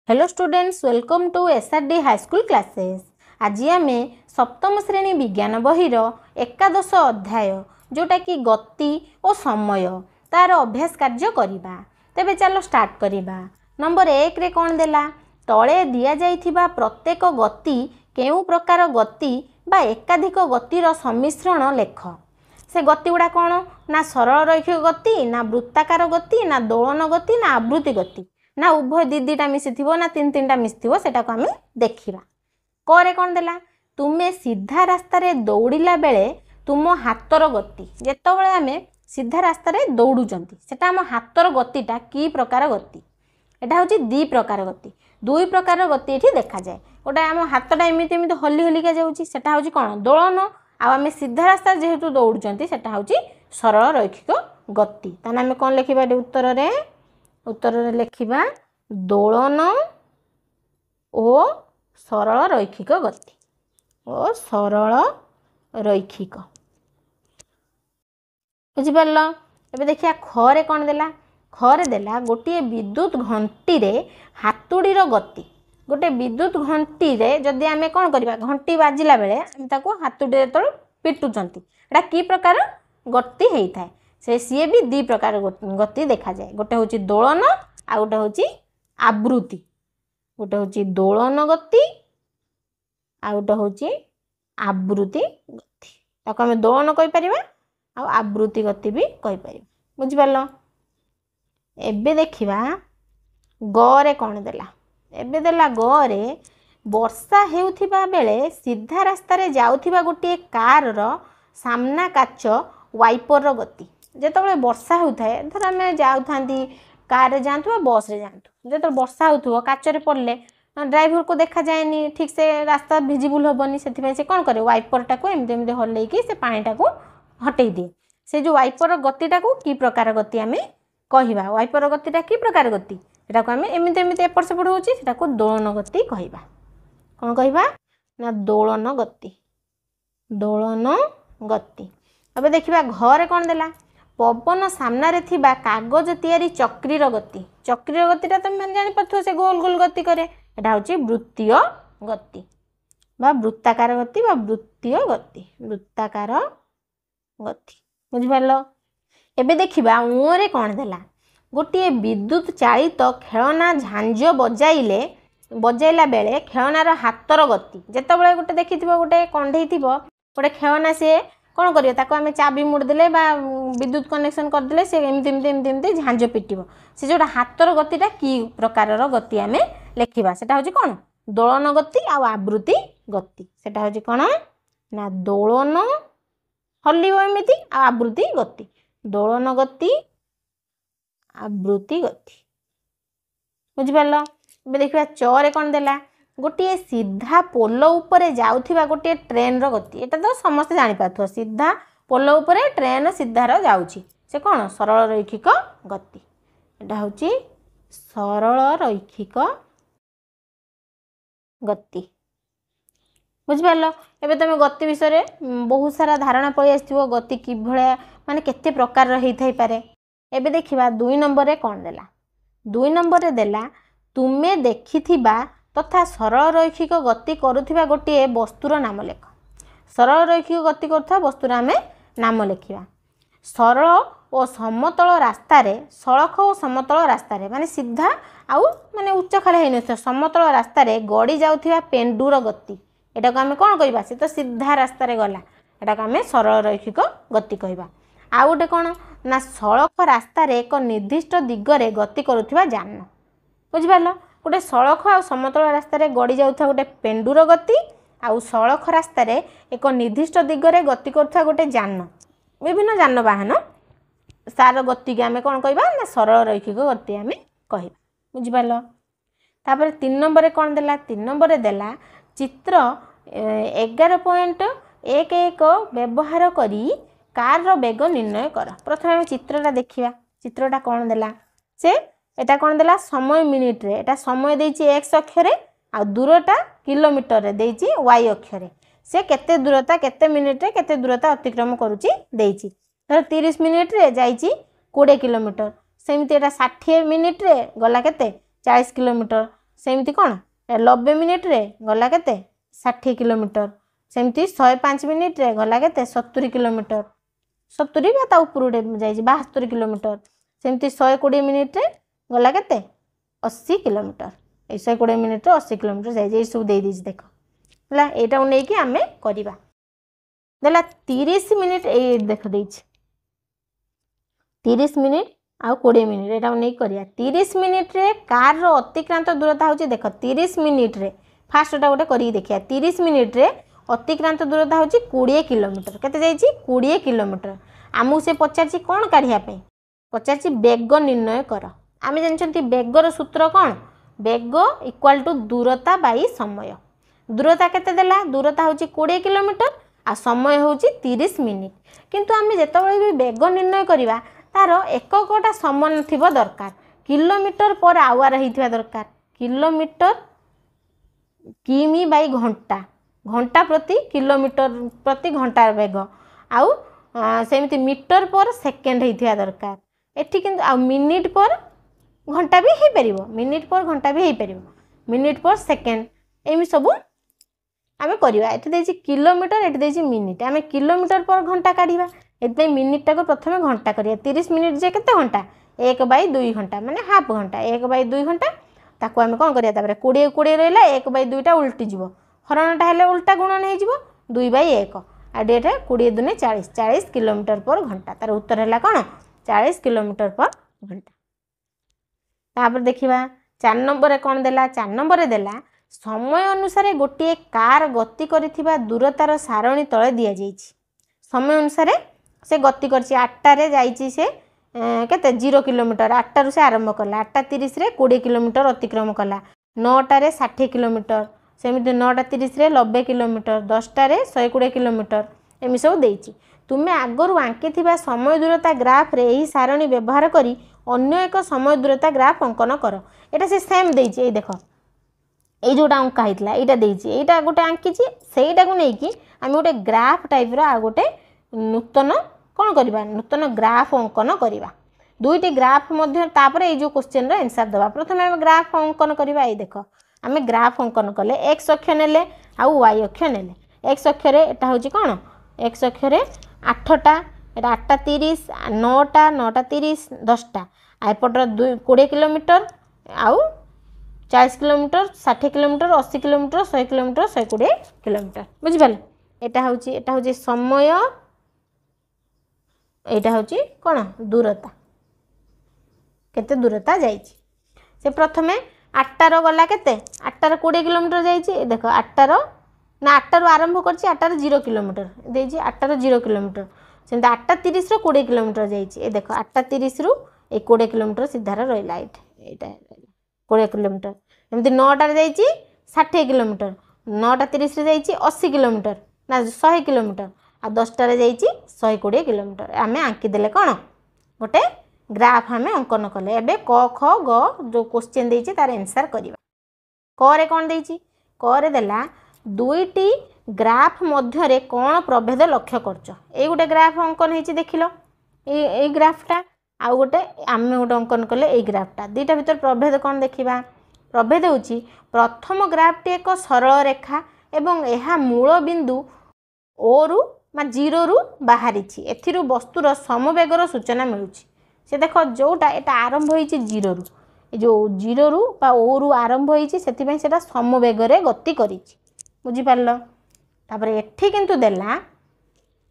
Hello students, welcome to SRD high school classes. आज आम सप्तम श्रेणी विज्ञान बहिर एकादश अध्याय जोटा कि गति और समय तार अभ्यास कार्य करवा। तेबे चलो स्टार्ट करवा। नंबर 1 रे कौन देला, तले दिया जाइथिबा प्रत्येक गति केउ प्रकार गति बा एकाधिक गतिर सम्मिश्रण लेख। से गति गुड़ा कौन ना सरल रैखिक गति, ना वृत्ताकार गति, ना दोलन गति, ना आवृत्ति गति, ना उभय दीटा मिसी ना तीन टा मिसी सेटा को आम देखा। करे कौन देला, तुमे सीधा रास्ता रे दौड़िला बेले तुम हाथर गति, जेतबेले आम सीधा रास्ता रे दौड़ुचंती सेटा आम हाथर गतिटा की प्रकार गति, एटा होची दी प्रकार गति। दुई प्रकार गति एठी देखा जाए। गोटे आम हाथटा एमिति एमिति हली हलिका जाउची सेटा होची कोन दोलन, आ आम सीधा रास्ता जेहेतु दौड़ुचंती सेटा होची सरल रैखिक गति। ताने आम कोन लिखिबा उत्तर रे लिखिबा दोलन ओ सरल रैखिक गति ओ सरल रैखिक। बुझिपार। एबे देखिया खरे कौन देला, खरे देला गोटे विद्युत घंटी रे हातुड़ीर गति। गोटे विद्युत घंटी रे जदि आमे कौन करबा, घंटी बाजिला बेले आम ताको हातुड़ी रे तळ पिटुचंती, एटा की प्रकार गति हेई थाए। से सीए भी दी प्रकार गति देखा जाए। गोटे होची दोलन आ गोटे होची आवृत्ति। गोटे होची दोलन गति आ गोटे होची आवृत्ति गति। ताको आमे दोलन कहि परिबा आ आवृत्ति गति भी कहि परिबा। बुझि पारलो। एबे देखिबा गरे कौन देला। एबे देला गरे वर्षा हेउथिबा बेले सीधा रास्ता रे जाउथिबा गोटे कार रो सामना काच वाइपर रो गति। जेतबेले वर्षा होउथाय, धर आमे जाउथांती कार रे जांतु बस रे जांतु, जेतबेले वर्षा होउथुव काच रे पड़ले ड्राइवर को देखा जाएनी, ठीक से रास्ता विजिबल होबनी, सेथिबे से कोन करे वाइपर टाको एमते एमते हल्लेकी से पानी टाको हटेई दिए। से जो वाइपर गतिटा को की प्रकार गति आमे कहिबा, वाइपर गतिटा की प्रकार गति एटा को आमे एमते एमते एपर सेपड़ होउची सेटा को दोलन गति कहिबा। कोन कहिबा ना दोलन गति, दोलन गति। अब देखिबा घरे कोन देला, पवन सामना रे थिबा कागज तैयारी चक्रीर गति। चक्रीर गतिटा तुम माने जानि पथु से गोल गोल गति करे, एटा होची वृत्तीय गति बा वृत्ताकार गति बा वृत्तीय गति, वृत्ताकार गति। बुझि पारलो। एबे देखिबा ओरे कोन देला, गोटे विद्युत चालित खेलना झांझ बजाइला बेले खेलनार हाथर गति। जेतबेले गोटे देखिथिबो गोटे कंढेई थिबो गोटे खेलना, से कौन करियो ताको आमे चाबी मुड़ देले बा विद्युत कनेक्शन कर देले से एमती एमती एमती एमती झांझ पिटिबो। से जोटा हाथर गतिटा की प्रकारर गति आमे लेखिबा, सेटा होची कोन दोलन गति आ आवृत्ति गति। सेटा होची कोन ना दोलन हल्लिबो एमिति आ आवृत्ति गति, दोलन गति आवृत्ति गति। बुझि पारलो। बे देखिबा चरे कोन देला, गोटे सीधा पोल उपरे जाउथिबा गोटे ट्रेन रो गति। एटा तो समस्त जानि पाथो, सीधा पोल उपरे ट्रेन सीधा रो जाउची, से कोन सरल रैखिक गति। एटा होची सरल रैखिक गति। बुझि पारलो। एबे तमे गति विषय रे बहुत सारा धारणा पळि आस्थिबो, गति कि भळे माने केते प्रकार रो हेइ थाइ पारे। एबे देखिबा 2 नंबर रे कोन देला, 2 नंबर रे देला तुमे देखिथिबा तथा सरल रैखिक गति करुथिबा गोटे वस्तुर नाम लेख। सरल रैखिक गति करुथिबा वस्तुर आमे नाम लेखिबा। सरल और समतल रास्ता रे, सड़क और समतल रास्ता रे माने सीधा आउ माने उच्च खाली हेइ नथि, समतल रास्ता रे गड़ी जाउथिबा पेंडुर गति। एटा को आमे कोन कहिबा, से तो सीधा रास्ता रे गला, एटा को आमे सरल रैखिक गति कहिबा। आ गोटे कोन ना सड़क रास्ता रे एक निर्दिष्ट दिगरे गति करुथिबा यान। बुझि पारलो। गोटे सड़क आ समतल रास्ता रे गड़ी जाउथा गोटे पेंडुर गति, आ सड़क रास्ता रे एक निर्दिष्ट दिगरे गति करुथा गोटे यान, विभिन्न यानवाहन सार गति के आमे कोन कहिबा ना सरल रैखिक गति आमे कहिबा। बुझि पारलो। तापर 3 नंबर रे कोन देला, 3 नंबर रे देला चित्र 11.11 व्यवहार करी कार रो वेग निर्णय कर। प्रथम आमे चित्रटा देखिबा। चित्रटा कोन देला, से एटा कोन देला समय मिनिट रे, एटा समय देइची x अक्ष रे आ दूरता किलोमीटर रे देइची y अक्ष रे। से केते दूरता केते मिनिट रे केते दूरता अतिक्रम करूची देइची। धर 30 मिनिट रे जाइची 20 किलोमीटर, सेमती एटा 60 मिनिट रे गला केते 40 किलोमीटर, सेमती कौन 90 मिनिट रे गला केते 60 किलोमीटर सेमती 105 मिनिट रे गला केते 70 किलोमीटर 70 बा ता ऊपर जाई 72 किलोमीटर सेमती 120 मिनिट रे गला केते 80 किलोमीटर 120 मिनिट रे 80 किलोमीटर जाई सब दे दीज देख हला एटा नै कि हमें करबा देला 30 मिनिट ए देख देछ 30 मिनिट आउ 20 मिनिट एटा नै करिया 30 मिनिट रे कार रो अतिक्रांत दूरता होची देख 30 मिनिट रे फास्ट एटा गोटे करी देखिया 30 मिनिट रे अतिक्रांत दूरता होची 20 किलोमीटर केते जाईची 20 किलोमीटर आमु से पचारची कोन काढिया पे पचारची वेग निर्णय कर आमे जानछंती वेगर सूत्र कोन वेग इक्वल टू दूरता बाई समय दूरता केते देला दूरता होची 20 किलोमीटर आ समय होची 30 मिनिट किंतु आमे जेतबेले भी वेग निर्णय करिवा तार एककटा समान थिबो दरकार किलोमीटर पर आवर हिथिबा दरकार किलोमीटर किमी बाई घंटा घंटा प्रति किलोमीटर प्रति घंटा वेग आउ सेमिति मीटर पर सेकेंड हिथिबा दरकार एठी किंतु आ मिनिट पर घंटा भी हे परिबो मिनिट पर घंटा भी हे परिबो मिनिट पर सेकेंड एमि सब आमे करिवा एठी देछि किलोमीटर एठी देछि मिनिट आमे किलोमीटर पर घंटा काढिबा एतै मिनिट टाको प्रथमे घंटा करिया 30 मिनिट जे केते घंटा 1/2 घंटा माने हाफ घंटा 1/2 घंटा ताको आमे कोन करिया तापर 20 20 रहला 1/2 टा उल्टी जिवो हरणटा हेले उल्टा गुणन हे जिवो 2/1 आ डेटा 20 दुने 40 40 किलोमीटर पर घंटा तार उत्तर हैला कोन 40 किलोमीटर पर घंटा तापर देखिबा 4 नंबर रे कोन देला 4 नंबर रे देला समय अनुसार गोटे कार गति करिथिबा दूरतार सारणी तळे दिया जाईछि समय अनुसार से गति करछि 8टा रे जाईछि से केते 0 किलोमीटर 8टा रु से आरंभ कला 8:30 रे 20 किलोमीटर अतिक्रम कला 9टा रे 60 किलोमीटर सेमिति 9:30 रे 90 किलोमीटर 10टा रे 120 किलोमीटर एमि सब देछि तुमे आगरु आंकिथिबा समय दूरता ग्राफ रे एही सारणी व्यवहार करी अन्य एक समय दूरता ग्राफ अंकन कर एटा से सेम देछि ए देखो ए जोटा अंका हितला एटा देछि एटा गोटे आंकिछि सेइटा को नै कि हम गोटे ग्राफ टाइप रा गोटे नूतन कोन करबा नूतन ग्राफ अंकन करबा दुईटी ग्राफ मध्य तापर ए जो क्वेश्चन रा आंसर दबा प्रथमे हम ग्राफ अंकन करबा ए देखो हमें ग्राफ अंकन कले x अक्ष नेले आ y अक्ष नेले x अक्ष रे एटा होची कोन x अक्ष रे 8टा एटा 8:30 9टा 9:30 10टा आइपट 20 किलोमीटर आउ 40 kilometre 60 kilometre 80 kilometre 100 kilometre 120 kilometre बुझि पाले एटा होची समय एटा होची कोन दूरता केते दूरता जाईची से प्रथमे 8टा रो गला केते 8टा रो 20 किलोमीटर जाईची देखो 8टा रो ना 8टा रो आरंभ करची 8टा रो 0 किलोमीटर देजी 8टा रो 0 किलोमीटर सेंत 8:30 रो 20 किलोमीटर जाईची ए देखो 8:30 रो 20 किलोमीटर सीधा रो रहिला एटा 20 किलोमीटर एमती 9टा रे जाईची 60 किलोमीटर 9:30 रे जाईची 80 किलोमीटर ना 100 किलोमीटर आ 10टा रे जाईची 120 किलोमीटर आमे आंकी देले कोन गोटे ग्राफ हमें अंकन कले एबे क ख ग जो क्वेश्चन देछि तार आंसर करिवा क रे कोन देछि क रे देला दुईटी ग्राफ मध्य रे कोन प्रभेद लक्ष्य करछ ए गोटे ग्राफ अंकन हेछि देखिलो ए ग्राफटा आ गोटे आमे गोटे अंकन कले ए ग्राफटा दुईटा भीतर प्रभेद कोन देखिबा प्रभेद होछि प्रथम ग्राफटी एक सरल रेखा एवं एहा मूल बिंदु ओ रु मा 0 रु बाहरिछि एथिरु वस्तुर समवेगर सूचना मिलुछि से देखो जोटा एटा आरंभ होईछि 0 रु ए जो 0 रु बा ओ रु आरंभ होईछि सेति पई सेटा समवेगरे गति करिछि बुझि पारलो तापर एठी किंतु देला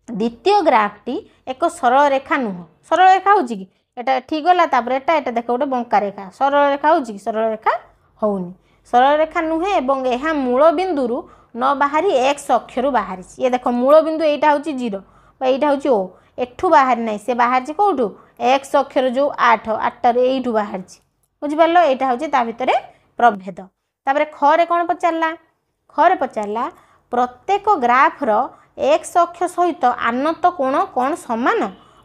द्वितीय ग्राफटी एक सरल रेखा नुह सरल रेखा होछि कि एटा ठीक गला तापर एटा देखो गोटे बंका रेखा सरल रेखा होछि कि सरल रेखा होउनी सरल रेखा नुहे एवं एहा मूल बिंदु रु न बाहरी x अक्षरु बाहरिछि ये देखो मूल बिंदु एटा होछि 0 बा एटा होछि o एठू बाहर नै से बाहरछि कोठू x अक्षर जो 8 8 रे एठू बाहरछि बुझि पारलो एटा होछि ता भितरे प्रभेद तापर ख रे कोन पचारला प्रत्येक ग्राफ रो x अक्ष सहित आनत कोण कोन समान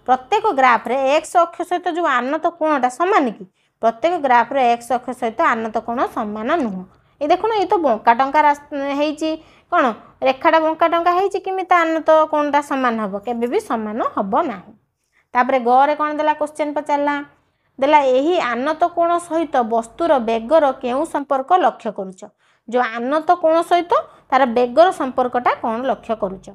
प्रत्येक ग्राफ रे x अक्ष सहित जो आनत कोणटा समान कि प्रत्येक ग्राफ रे x अक्ष सहित आनत कोण समान नुह ए देखो ये तो बंका टंका हेची कोन रेखाटा बंका टंका हेची किमिता आनत कोणटा समान हबो केबे भी समान हबो नाही तापरे ग रे कोन देला क्वेश्चन पचारला देला यही आनत कोण सहित वस्तुर बेगर केउं संपर्क लक्ष्य करूच जो आनत कोण सहित तार बेगर संपर्कटा कौन लक्ष्य करूच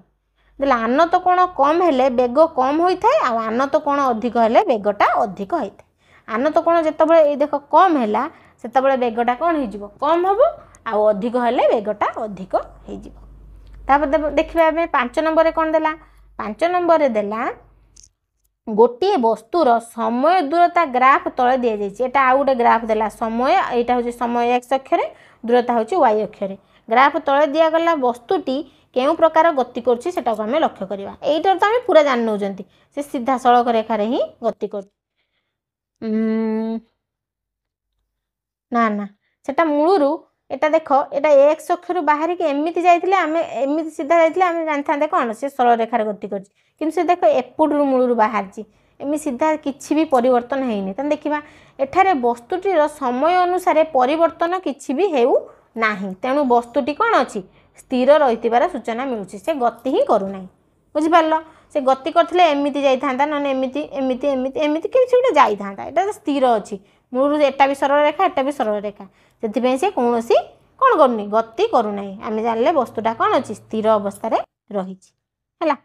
देला आनत कोण कम हेले बेग कम होता है आ आनत कोण अधिक हेले बेगटा अधिक होता है आनत कोण जितेबाला ये देख कम है से बेगटा कौन हो कम हम आउ अधिक हेले बेगटा अधिक हो देखा 5 नंबर कौन देला 5 नंबर देला गोटे वस्तुर समय दूरता ग्राफ तले दि जाइए एटा आउ गोटे ग्राफ देला समय यहाँ हूँ समय एक्स अक्षर दूरता हूँ वाई अक्षर ग्राफ तले दिगला वस्तुटी केउं प्रकार गति करूँ आम लक्ष्य करवा यहीटर तो आम पूरा जान नौ से सीधा सड़क रेखार ही गति कर ना सेटा मूलरू एटा देख एटा एक्स अक्षर बाहर की एमती जाइए आम एमती सीधा जाइए आम जानी कौन से सरल रेखार गति कर देख एपटू मूलरू बाहर एमि सीधा किसी भी परिवर्तन होनी तेना देखा एठारे वस्तुटीर समय अनुसार परिवर्तन किसी भी हेउ नाही तेणु वस्तुटी कौन अच्छी स्थिर रही सूचना मिलूँ से गति ही करूना बुझिपार से गति करते एमती जाता ना एमती एमती एमती एमती किसी गोटे जाता यहाँ स्थिर अच्छी मूल एटा भी सरल रेखा एटा भी सरल रेखा से कौन सी कौन करूनी गति करूना आम जानले वस्तुटा कौन अच्छी स्थिर अवस्था रही है।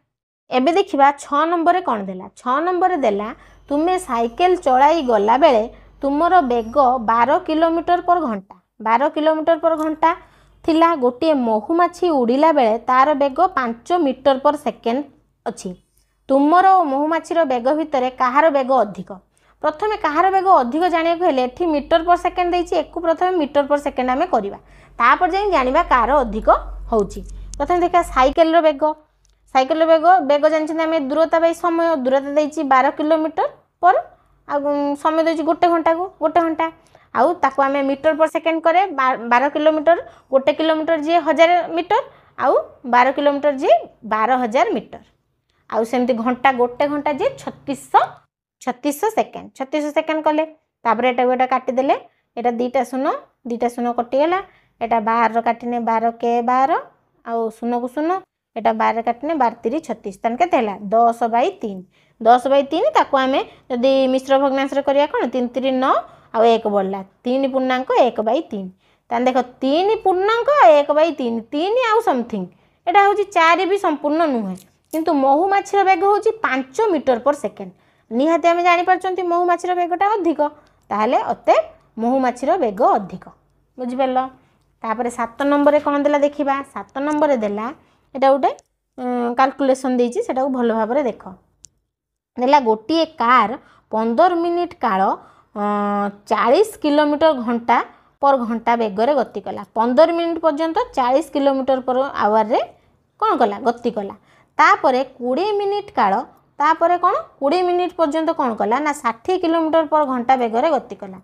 एबे देखिबा 6 नंबर कौन देला 6 नंबर देला तुम्हें साइकेल चलाई गला बेले तुमर बेग 12 किलोमीटर पर घंटा 12 किलोमीटर पर घंटा थिला गोटे महुमाछी उड़िला बेले तार बेग 5 मीटर पर सेकेंड अच्छी तुमर महुमाछीर बेग भितर कहार बेग अधिक प्रथमे कहार बेग अधिक जाना हेल्ले मीटर पर सेकेंड देती एक प्रथम मीटर पर सेकेंड आम करवा तापर जाई जानिबा कार अधिक होउची प्रथम देखा साइकेल बेग बेग जानते आम दूरता बाई समय दूरता देती 12 किलोमीटर पर आ समय देती गोटे घंटा को गोटे घंटा आउ ताको आम मीटर पर सेकेंड करे 12 किलोमीटर गोटे किलोमीटर जी 1000 मीटर आउ 12 किलोमीटर जी 12,000 मीटर आउ सेमती घंटा गोटे घंटा जी 3600 सेकेंड 3600 सेकेंड कले तापर एटा गोटा काटिदेले एटा दीटा शून्य कटिगला एटा 12 काटिने 12 के 12 आउ शून्य को शून्य एटा 12 काटिने 12 3 36 तन केते हला 10/3 10/3 ताको आमे जदी मिश्र भग्नांश रे करिया कोन 3 3 9 आउ 1 बढ़ला 3 पूर्णांक 1/3 तान देखो 3 पूर्णांक 1/3 3 आउ समथिंग एटा होची 4 भी संपूर्ण नुहे किंतु महुमाछीर बेग होची 5 मीटर पर सेकेंड निहाती आम जापर महुमाछीर बेगटा अधिक ताहले अते महुमाछीर बेग अधिक बुझिपार तापर 7 नंबर कौन देला देखिबा 7 नंबर देला एटा गोटे कैलकुलेशन देछि सेटा को भलो भाबरे देख देला गोटे कार 15 मिनिट काल 40 किलोमीटर घंटा पर घंटा बेगर गति कला 15 मिनिट पर्यंत 40 किलोमीटर पर आवर रे कौन कला गति कला तापरे 20 मिनिट काल तापरे कौन 20 मिनिट पर्यंत कौन कला ना 60 किलोमीटर पर घंटा बेगर गति कला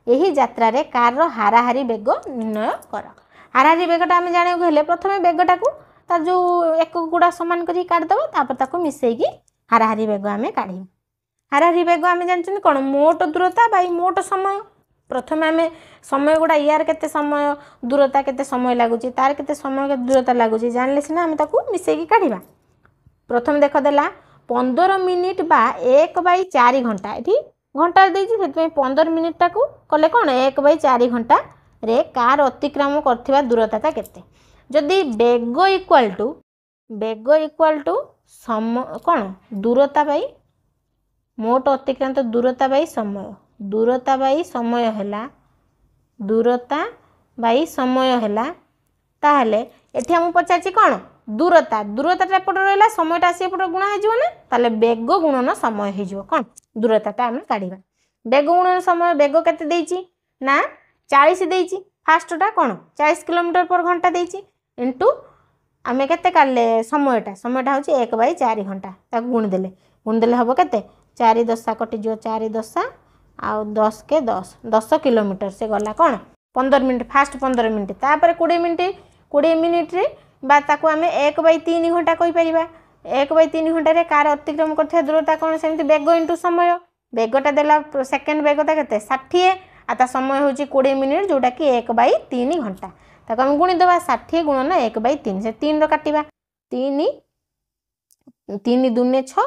यही यात्रा रे कार रो हाराहारी बेग निर्णय कर हाराहारी बेगटा आम जाना हेल्ले प्रथम बेगटा को तार जो एक गुड़ा सामान करी काटिदेव तापर ताको मिसेकी हाराहारी बेग आम काढ़ी हाराहारी बेग आम जानते कौन मोट दूरता बाई मोट समय प्रथम आम समय गुड़ा यार केते समय दूरता केते समय लगुच तार केते समय केते दूरता लगुच जानले सिना आम ताको मिसेकी काढ़ा प्रथम देख देला 15 मिनिट बा 1/4 घंटा ये घंटा देती 15 मिनिटा को कले कौन 1/4 घंटा रे कार अतिक्रम करथिबा दूरता केते जदि बेग इक्वाल टू कौन दूरता बाई मोट अतिक्रांत दूरता बाई समय हैला दूरता बाई समय हैला ताहले एठी हम पचारछि कौन दूरता एपट रहा समयटा आसी एपट गुणा हो ना बेग गुणन समय हो कौन दूरता आम काढ़ा बेग गुणन समय बेग केते देइछि ना 40 देइछि फास्टटा कौन 40 किलोमीटर पर घंटा देइछि इंटू आम केते काढले समयटा हूँ 1/4 घंटा ताको गुणिदेले हम केते 4 दशा कटिजो 4 दशा आउ 10 के 10 किलोमीटर से गला कौन 15 मिनिट फास्ट 15 मिनिट तापर 20 मिनिट रे बा ताको आम 1/3 घंटा कही परिबा 1/3 घंटा रे कार अतिक्रम करथिया दूरता कौन सेमती बेग इंटू समय बेगटा देला सेकेंड बेगटा केते 60 आ समय हूँ 20 मिनिट जोटा कि 1/3 घंटा ताको आम गुणिदेवा 60 गुणन 1/3 से 3 रो काटिबा 3 2 6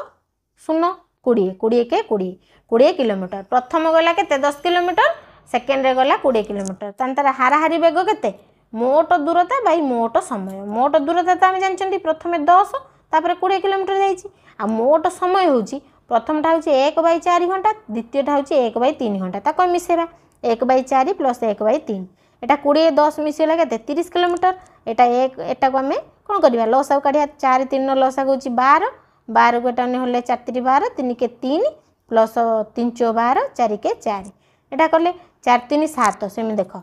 0 20 20 के 20 20 किलोमीटर प्रथम गला केते 10 किलोमीटर सेकेंड रे गला 20 किलोमीटर तान तार हाराहारी बेग केते मोट दूरता बाई मोट समय मोट दूरता तो आम जानते प्रथम 10 तापर 20 किलोमीटर जाइए आ मोट समय होची प्रथमटा हूँ 1/4 घंटा द्वितीयटा हूँ 1/3 घंटा ताको मिसेबा 1/4 प्लस 1/3 एटा 20 10 मिसेला केते 30 किलोमीटर एटा एक एटा को आम कौन करवा लसा काढ़िया 4 3 लसा हूँ 12 12 को एटा होले 4 3 12 3 के 3 प्लस 3 4 12 4 के 4 एटा कले 4 3 7 सेमि देख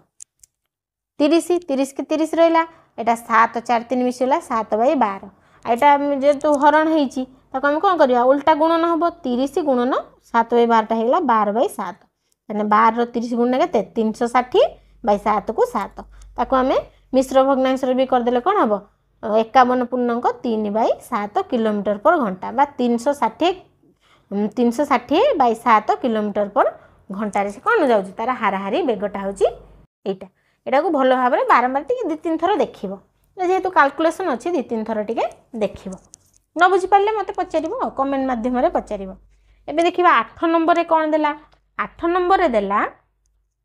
30 30 के 30 रहा एटा 7 4 3 मिसेला 7/12 एटा जेहेतु हरण होती आम कौन करवा उल्टा गुणन हम 30 गुणन 7/12 होगा 12/7 मैंने 12 30 गुण के 360/7 को 7 ताको आम मिश्र भग्नांश भी करदे कौन हम 51 पूर्णांक 3/7 किलोमीटर पर घंटा बा 360/7 किलोमीटर पर घंटार से कौन जाऊँगी तार हाराहारी बेगटा हूँ यहाँ यहाँ को भल भाव में बारंबार टी 2-3 थर देख जेहेतु कैलकुलेशन अच्छी 2-3 थर टी देख न बुझीपारे मत पचार कमेंट मध्यम पचार एबे देखा 8 नंबर रे कौन देला 8 नंबर रे देला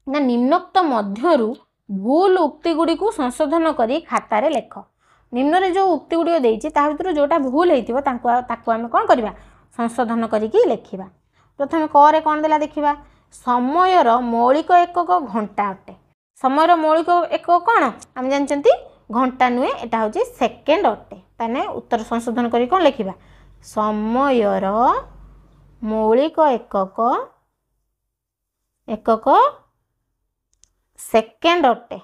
ना निम्नोक्त मध्यरु भूल उक्ति गुड़ी को संशोधन करी खातार लेख निम्न रे जो उक्ति गुड़ी देइछि ता भितर जोटा भूल हेतिबो ताको आमे कोन करबा संशोधन करिकी लेखिबा प्रथमे क रे कोन देला देखिबा समयर मौलिक एकक घंटा अटे समयर मौलिक एकक कोन आम जानचंती घंटा नुहे एटा होची सेकेंड अटे ताने उत्तर संशोधन करी कोन लेखिबा समयर मौलिक एकक एकक सेकेंड अटे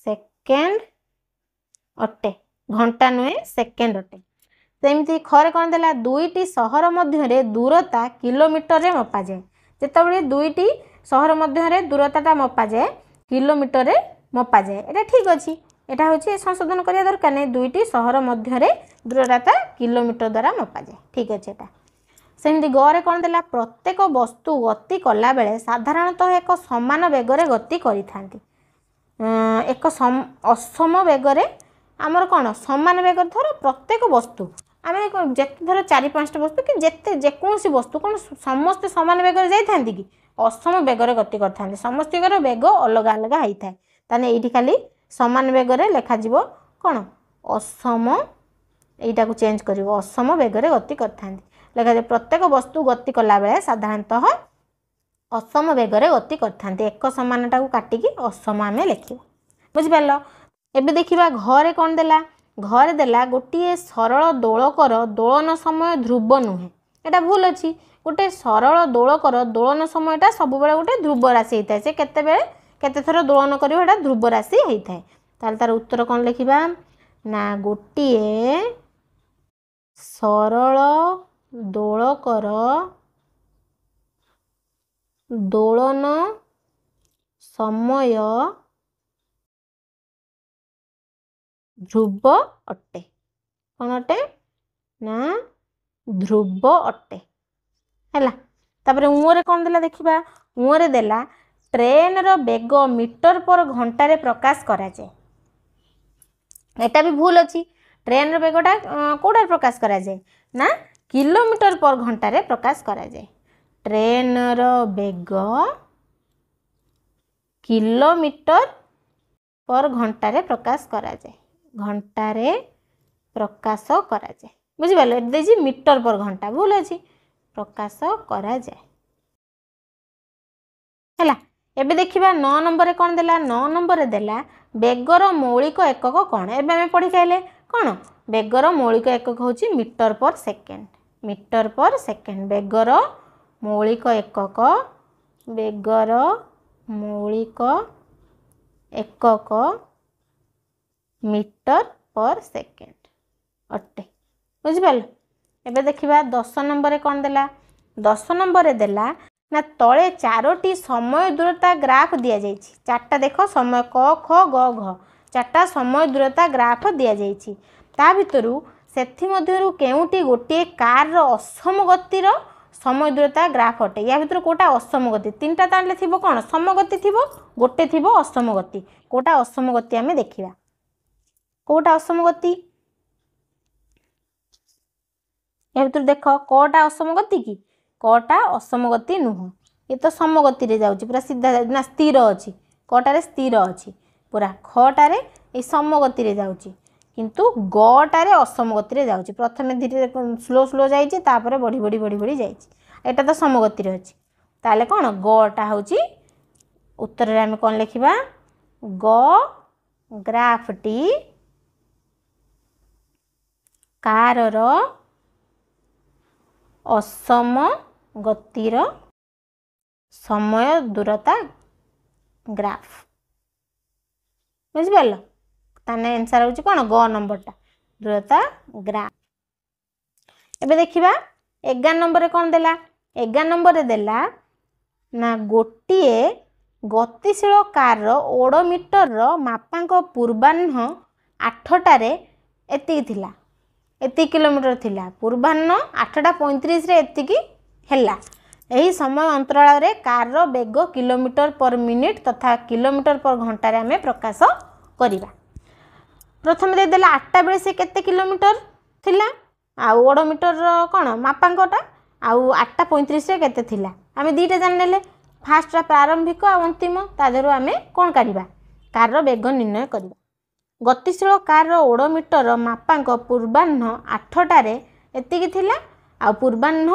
सेकेंड अटे घंटा नुहे सेकेंड अटे सेमती खरे कौन देला दुईटी सहर मध्य दूरता किलोमीटर रे मपा जाए जिते दुईटी सहर मध्य दूरता मपा जाए किलोमीटर रे मपा जाए एटा ठीक अच्छी एटा हूँ संशोधन करिया दरकार नहीं दुईटी सहर मध्य दूरता किलोमीटर द्वारा मपा जाए ठीक अच्छे एटा सेमती गरे कौन देला प्रत्येक वस्तु गति कला बेले साधारणतः एक समान बेगरे गति करि थांती एक असम बेगरे आमर कौन समान बेग धर प्रत्येक वस्तु आम जिते धर 4-5टा वस्तु कि जिते जेकोसी वस्तु कौन समस्ते समान बेगर जाती कि असम बेगर गति करते समस्त बेग अलग अलग होता है ताने ये खाली समान बेगर लेखाजी कौन असम यहीटा को चेंज कर असम बेगर गति करते लेखा प्रत्येक वस्तु गति कला बेले साधारणतः असम बेगर गति करते एक समानटा को काटिकी असम आम लिखा बुझिपार एबे देखिबा घरे कौन देला घरे देला गोटे सरल दोलकर दोलन समय ध्रुव नुहे एटा भूल अच्छी गोटे सरल दोलकर दोलन समयटा सब बेले गोटे ध्रुव राशि होता है से केते बेले केते थर दोलन करिवो एटा ध्रुव राशि होता है ताल तार उत्तर कौन लिखिबा ना गोटे सरल दोलकर दोलन समय ध्रुव अटे कौन अटे ना ध्रुव अटे है तापर उरे कौन देला देखिबा उरे देला ट्रेन रो बेग मीटर पर घंटा रे प्रकाश करा जाए एटा भी भूल अच्छी ट्रेन रो बेगटा कोडा प्रकाश करा जाए ना किलोमीटर पर घंटा रे प्रकाश करा जाए ट्रेन रो बेग किलोमीटर पर घंटा रे प्रकाश करा जाए घंटा रे प्रकाश करा जाए बुझिपारे देखिए मीटर पर घंटा भूल अच्छी प्रकाश करा जाए है एबे देखिबा 9 नंबर कौन देला 9 नंबर देला बेगर मौलिक एकक कौन एबे हमें पढ़ी खाइले कौन बेगर मौलिक एकक होची मीटर पर सेकेंड बेगर मौलिक एकक बेगर मौलिक एकक मीटर पर सेकेंड अटे बुझिपाल एबे देखिबा 10 नंबर कौन देला 10 नंबर देला ना तले 4टी समय दूरता ग्राफ दिया जाइछि 4टा देख समय क ख ग घ 4टा समय दूरता ग्राफ दिया जाइछि ता भितरु सेथि मध्यरु केउटी गोटे कार रो असम गतिर समय दूरता ग्राफ अटे या भितर कोटा असम गति 3टा ताले थिबो कोन समगति थिबो गोटे थिबो असम गति कोटा असम गति आमे देखिबा कोटा असम गति या भितर देख कोटा असम गति की कटा असम गति नुह ये तो समगति रे जाउची पूरा सीधा ना स्थिर अछि कटारे स्थिर अछि पूरा खटारे ये समगति रे जाउची किंतु गटारे असम गति रे जाउची प्रथमे धीरे स्लो स्लो जाइची तापरे बढ़ी बढ़ी बढ़ी बढ़ी जाइची एटा तो समगति रे अछि ताले कोन गटा होची उत्तर रे हम कोन लिखिबा ग ग्राफ टी कार रो असम गतिर समय दूरता ग्राफ बुझिपाल ताने आंसर होची कोन ग नंबरटा दूरता ग्राफ एबे देखिबा 11 नंबर रे कोन देला 11 नंबर रे देला ना गोटिए गतिशील कार रो ओडोमीटर रो मापांक पूर्वाह्न 8टारे एति थिला एति किलोमीटर थिला पूर्वाह्न 8:35 रे एति हैला एही समय अंतराल रे कार रो वेग किलोमीटर पर मिनिट तथा किलोमीटर पर घंटा रे हमें प्रकाश करिबा प्रथम दे देला 8टा बेले से केते किलोमीटर थिला आ ओडोमीटर रो कोन मापांकटा आ 8:35 रे केते थिला हमें दीटा जान नेले फास्ट रा प्रारंभिक आ अंतिम ता देरो हमें कोन करिबा कार रो वेग निर्णय करिबा गतिशील कार रो ओडोमीटर रो मापांक पूर्वाह्न 8टारे एतिकी थिला आ पूर्वाह्न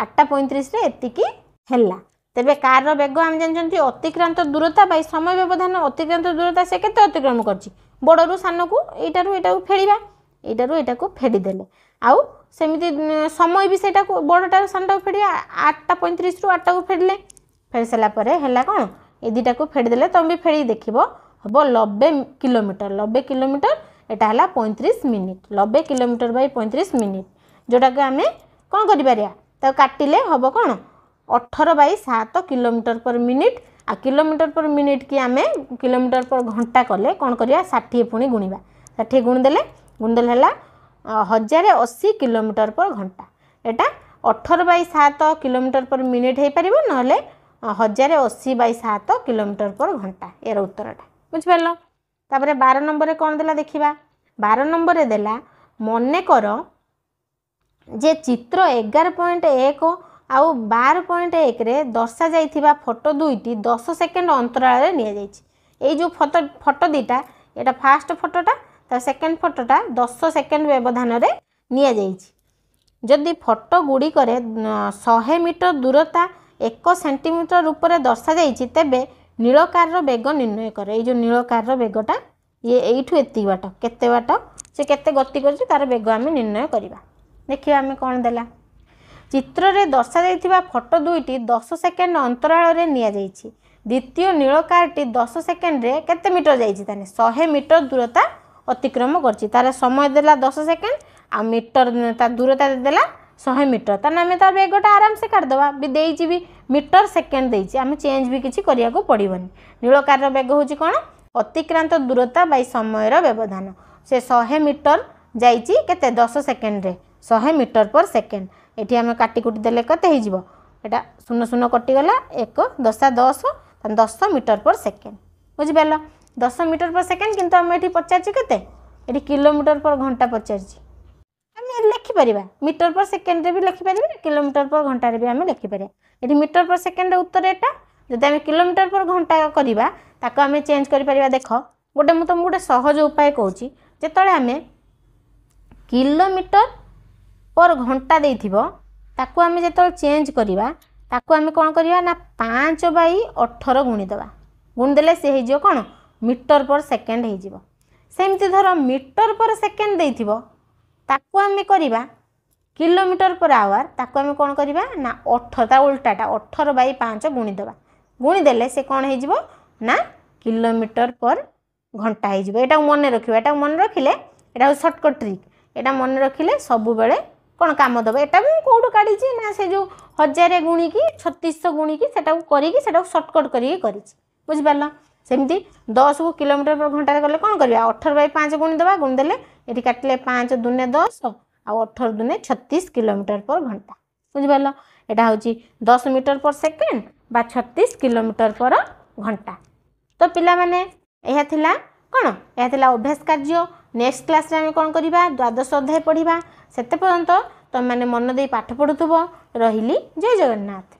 8:35 रे एतिकी हैला तेबे कार रो वेग हम जानचंती अतिक्रांत दूरता बाय समय व्यवधान अतिक्रांत दूरता से केते अतिक्रमण करची बडरू सानकू एटारू फेडिबा एटारू फेडी देले आउ सेमिति समय भी सेटा को बडटारू सानटा फेडिया 8:35 रु 8 को फेडले फेड सला परे हैला कोन ए दिटा को फेडी देले तुम भी फेडी देखिबो हबो 90 किलोमीटर एटा हला 35 मिनिट 90 किलोमीटर बाय 35 मिनिट जोटा के हमें कोन करि पारिया त काटिले हबो कोन 18/7 किलोमीटर पर मिनिट आ किलोमीटर पर मिनिट की हमें किलोमीटर पर घंटा कले कोन करिया 60 पुणी गुणिबा 60 गुण देले हला 1080 किलोमीटर पर घंटा एटा 18/7 किलोमीटर पर मिनिट हे परिबो नहले 1080/7 किलोमीटर पर घंटा एरा उत्तरटा बुझिपारलो तापरे 12 नंबर रे कोन देला देखिबा 12 नंबर रे देला मने करो जे चित्र 11.1 आउ 12.1 रे दर्शा जाइथिबा फोटो दुईटी 10 सेकेंड अंतराल रे निया जाइछि ए जो फोटो दीटा एटा फास्ट फोटोटा ता सेकेंड फोटोटा 10 सेकेंड व्यवधान रे निया जाइछि जदि फोटो गुडी करे 100 मीटर दूरता 1 सेंटीमीटर ऊपर दर्शा जाइछि तेबे नीलकार रो वेग निर्णय करे ए जो नीलकार रो वेगटा ये एठु एति बाट केते बाट से केते गति करछि तार वेग हम निर्णय करिबा देखिबा हम कोन देला चित्र रे दर्शा जाइथिबा फोटो दुईटी 10 सेकेंड अंतराल रे निया जाइछि द्वितीय नीलकारटी 10 सेकेंड रे केते मीटर जाइछि ताने 100 मीटर दूरता अतिक्रम करछि तार समय देला 10 सेकेंड आ मीटर ता दूरता देला 100 मीटर ताने हमें तार वेगटा आराम से काट दबा भी देइछि भी मीटर सेकेंड देइछि हमें चेंज भी किछि करिया को पड़िबनी नीलकार रो वेग होछि कोन अतिक्रांत दूरता बाय समय रो व्यवधान से 100 मीटर जाइछि केते 10 सेकेंड रे 100 मीटर पर सेकेंड एठी हमें काटी कुटी देले कते हे जिवो एटा 0 कटि गला 1 10 10 10 मीटर पर सेकेंड बुझि पालो 10 मीटर पर सेकेंड किंतु हम एठी पचारछि केते एठी किलोमीटर पर घंटा पचारछि हम लिखि परिबा मीटर पर सेकेंड रे भी लिखि परिबा किलोमीटर पर घंटा रे भी हम लिखि परिबा एठी मीटर पर सेकेंड रे उत्तर एटा जदि हम किलोमीटर पर घंटा करिबा ताको हम चेंज करि परिबा देखो गोटे मु तुम गोटे सहज उपाय कहूची जेतळे हमें किलोमीटर पर घंटा देइथिबो ताको हमें जेतळे चेंज करिबा ताको हमें कोन करिबा ना 5/18 गुणी दबा गुण देले से हे जिवो कोन मीटर पर सेकेंड हे जिवो सेमति धर मीटर पर सेकेंड देइथिबो ताको हमें करिबा किलोमीटर पर आवर ताको हमें कोन करिबा ना 18 ता उल्टाटा 18/5 गुणी दबा गुणी देले से कोन हे जिवो ना किलोमीटर पर घंटा हे जिवो एटा मन रखिबा एटा मन रखिले एटा शॉर्टकट ट्रिक एटा मन रखिले सब बेले कोन काम दबा एटा भी कोडू काढी छी ना से जो 1000 गुणी की 3600 गुणी की सेटा करी की सेटा शॉर्टकट करी करी छी बुझ पाला सेमती 10 को किलोमीटर पर घंटा गले कोन करबा 18/5 गुणी दबा गुण देले एठी काटले 5 दूने 10 आ 18 दूने 36 किलोमीटर पर घंटा बुझ पाला एटा होची 10 मीटर पर सेकेंड बा 36 किलोमीटर पर घंटा तो पिला माने एहा थिला कोन एहा थिला अभ्यास कार्य नेक्स्ट क्लास रे हम कोन करिबा द्वादश अध्याय पढिबा सेते पर्यंत तुम मैंने मन दे पाठ पढ़ुथुब। रहिली। जय जगन्नाथ।